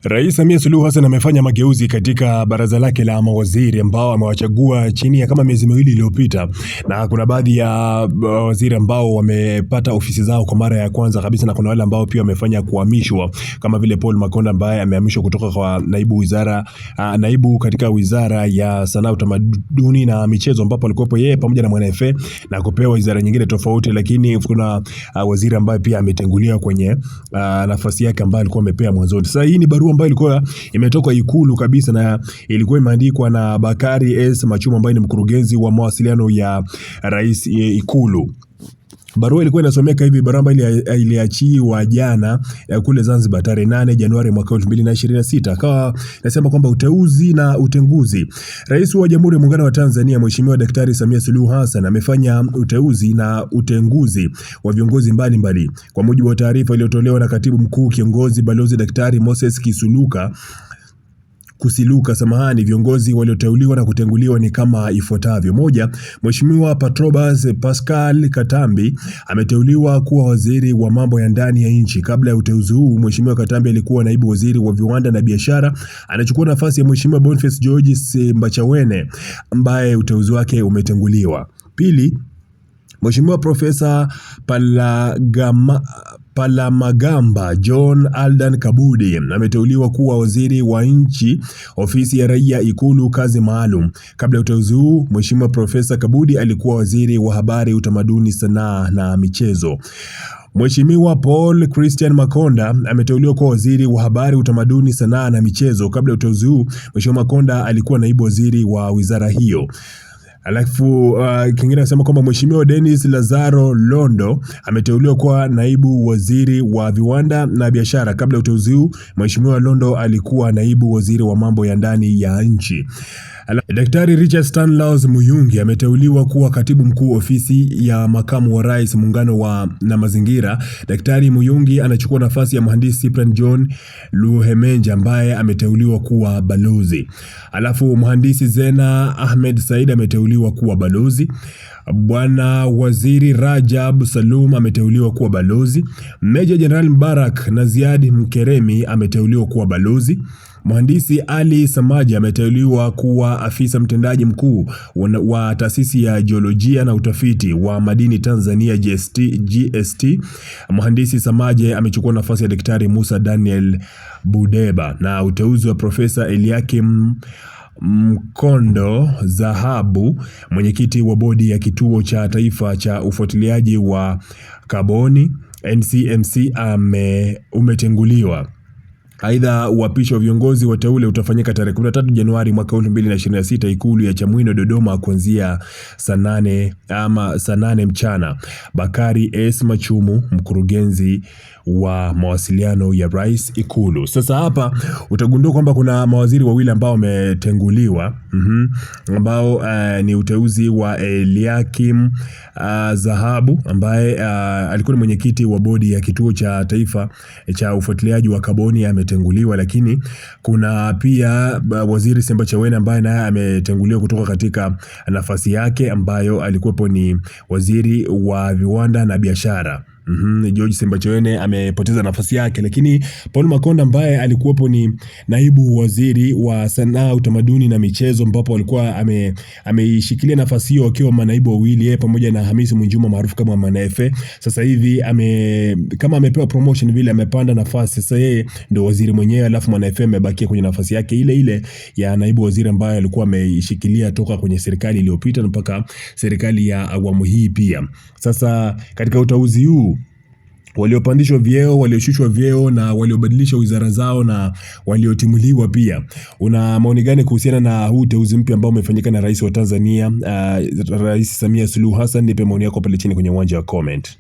Rais Samia Suluhu Hassan amefanya mageuzi katika baraza lake la mawaziri ambao amewachagua chini ya kama miezi miwili iliyopita, na kuna baadhi ya waziri ambao wamepata ofisi zao kwa mara ya kwanza kabisa, na kuna wale ambao pia wamefanya kuhamishwa kama vile Paul Makonda ambaye amehamishwa kutoka kwa naibu katika wizara ya sanaa, utamaduni na michezo, ambapo alikuwa yeye pamoja na Mwana FA na kupewa wizara nyingine tofauti. Lakini kuna waziri ambaye pia ametenguliwa kwenye nafasi yake ambayo alikuwa amepewa mwanzo. Sasa hii ni barua ambayo ilikuwa imetoka Ikulu kabisa, na ilikuwa imeandikwa na Bakari S. Machumu ambaye ni mkurugenzi wa mawasiliano ya rais Ikulu. Barua ilikuwa inasomeka hivi. Barua ambayo iliachiwa jana kule Zanzibar tarehe 8 Januari mwaka 2026. Akawa nasema kwamba uteuzi na utenguzi. Rais wa Jamhuri ya Muungano wa Tanzania Mheshimiwa Daktari Samia Suluhu Hassan amefanya uteuzi na utenguzi wa viongozi mbalimbali. Kwa mujibu wa taarifa iliyotolewa na Katibu Mkuu Kiongozi Balozi Daktari Moses Kusiluka, viongozi walioteuliwa na kutenguliwa ni kama ifuatavyo. Moja, Mheshimiwa Patrobas Pascal Katambi ameteuliwa kuwa waziri wa mambo ya ndani ya nchi. Kabla ya uteuzi huu, Mheshimiwa Katambi alikuwa naibu waziri wa viwanda na biashara. Anachukua nafasi ya Mheshimiwa Boniface George Simbachawene ambaye uteuzi wake umetenguliwa. Pili, Mheshimiwa Profesa Palamagamba John Aldan Kabudi ameteuliwa kuwa waziri wa nchi, ofisi ya raia, Ikulu, kazi maalum. Kabla ya uteuzi huu, Mheshimiwa Profesa Kabudi alikuwa waziri wa habari, utamaduni, sanaa na michezo. Mheshimiwa Paul Christian Makonda ameteuliwa kuwa waziri wa habari, utamaduni, sanaa na michezo. Kabla ya uteuzi huu, Mheshimiwa Makonda alikuwa naibu waziri wa wizara hiyo. Alafu kingine nasema kwamba Mheshimiwa Dennis Lazaro Londo ameteuliwa kuwa naibu waziri wa viwanda na biashara. Kabla ya uteuzi huu, Mheshimiwa Londo alikuwa naibu waziri wa mambo ya ndani ya nchi. Daktari Richard Stanislaus Muyungi ameteuliwa kuwa katibu mkuu ofisi ya makamu wa rais, muungano na mazingira. Daktari Muyungi anachukua nafasi ya mhandisi Cyprian John Luhemenja ambaye ameteuliwa kuwa balozi. Alafu mhandisi Zena Ahmed Said ameteuliwa kuwa balozi. Bwana Waziri Rajab Salum ameteuliwa kuwa balozi. Meja Jenerali Mbarak Naziad Mkeremi ameteuliwa kuwa balozi. Mhandisi Ali Samaji ameteuliwa kuwa afisa mtendaji mkuu wa taasisi ya jiolojia na utafiti wa madini Tanzania GST. Mhandisi Samaji amechukua nafasi ya Daktari Musa Daniel Budeba. Na uteuzi wa Profesa Eliakim Mkondo Zahabu, mwenyekiti wa bodi ya kituo cha taifa cha ufuatiliaji wa kaboni NCMC, umetenguliwa. Aidha, uapisho wa viongozi wateule utafanyika tarehe 13 Januari mwaka 2026 Ikulu ya Chamwino Dodoma kuanzia saa 8 mchana. Bakari S. Machumu, mkurugenzi wa mawasiliano ya rais Ikulu. Sasa hapa utagundua kwamba kuna mawaziri wawili ambao wametenguliwa, ambao ni uteuzi wa Eliakim Zahabu ambaye alikuwa ni mwenyekiti wa bodi ya kituo cha taifa cha ufuatiliaji wa kaboni, ametenguliwa. Lakini kuna pia waziri Simbachawene ambaye naye ametenguliwa kutoka katika nafasi yake ambayo alikuwepo ni waziri wa viwanda na biashara. George Simbachawene amepoteza nafasi yake. Lakini Paul Makonda ambaye alikuwepo ni naibu waziri wa sanaa, utamaduni na michezo, ambapo alikuwa ameishikilia nafasi hiyo akiwa manaibu wawili, yeye pamoja na Hamisi Mwinjuma maarufu kama Mwana FA. Sasa hivi kama amepewa promotion vile, amepanda nafasi, sasa yeye ndio waziri mwenyewe, alafu Mwana FA amebakia kwenye nafasi yake ile ya naibu waziri ambaye alikuwa ameishikilia toka kwenye serikali iliyopita mpaka serikali ya awamu hii pia. Sasa katika uteuzi huu, waliopandishwa vyeo, walioshushwa vyeo na waliobadilisha wizara zao na waliotimuliwa pia, una maoni gani kuhusiana na huu uteuzi mpya ambao umefanyika na rais wa Tanzania, Rais Samia Suluhu Hassan? Nipe maoni yako pale chini kwenye uwanja wa comment.